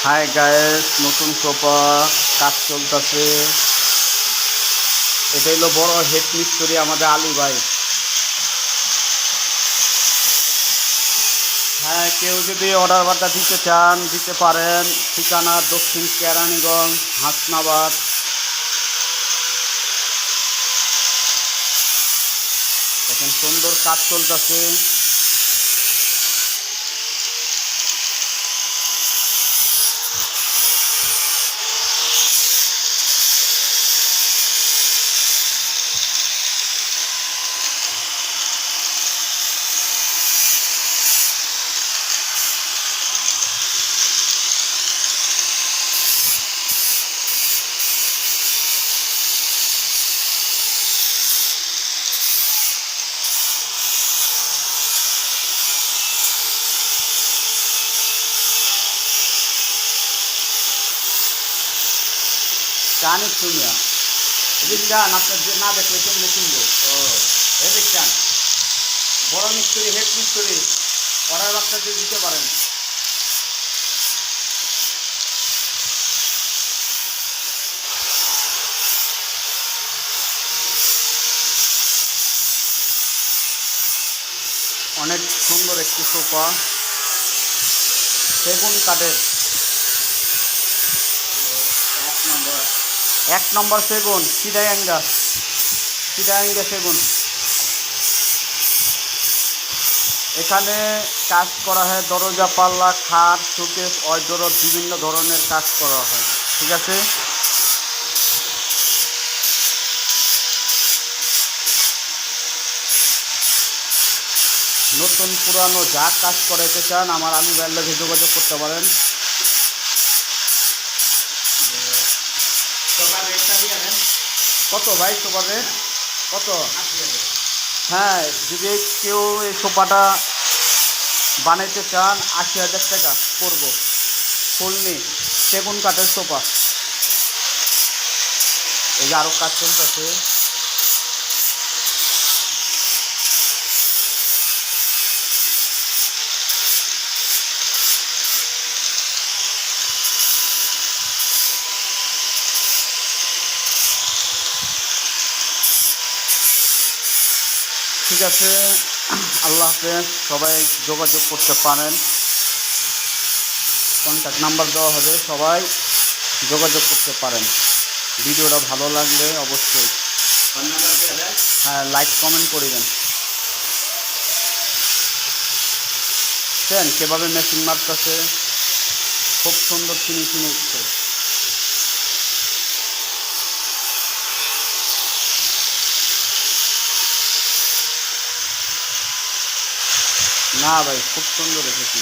High guys, নতুন sofa কাজ চলতেছে। এটা হলো বড় হেড মিস্ত্রি আমাদের আলী ভাই। হ্যাঁ, কেউ যদি অর্ডার বার্তা দিতে চান দিতে পারেন। ঠিকানা দক্ষিণ কেরানীগঞ্জ, হাসনাবাদ। এখন সুন্দর কাজ চলতেছে। চান একটু মিয়া, এদিক চান, আপনার যে না দেখলে কেমনি কিনবো। এদিক চান, বড় মিস্ত্রি হেড মিস্ত্রি অর্ডার বার্তা দিয়ে দিতে পারেন। অনেক সুন্দর একটি সোফা, সেগুন কাঠের, 1 নম্বর সেগুন, চিটাগাঙ্গা সেগুন। এখানে কাজ করা হয় দরজা, পাল্লা, খাট, শোকেস, ওয়ার্ডরোব, বিভিন্ন ধরনের কাজ করা হয়। ঠিক আছে। নতুন পুরানো যা কাজ করাইতে চান আমার আলী ভাইয়ের লগে যোগাযোগ করতে পারেন। কত ভাই সোফার রেট? কত? হ্যাঁ, যদি কেউ এই সোফাটা বানাইতে চান 80,000 টাকা পড়বো। ফুলনি সেগুন কাঠের সোফা। এই যে আরও কাজ চলতেছে। ঠিক আছে, আল্লাহ হাফেজ। সবাই যোগাযোগ করতে পারেন, কন্ট্যাক্ট নাম্বার দেওয়া হবে, সবাই যোগাযোগ করতে পারেন। ভিডিওটা ভালো লাগলে অবশ্যই হ্যাঁ লাইক কমেন্ট করিবেন। কীভাবে মেশিন মারতেছে, খুব সুন্দর ফিনিশিং হচ্ছে। না ভাই, খুব সুন্দর এসেছে।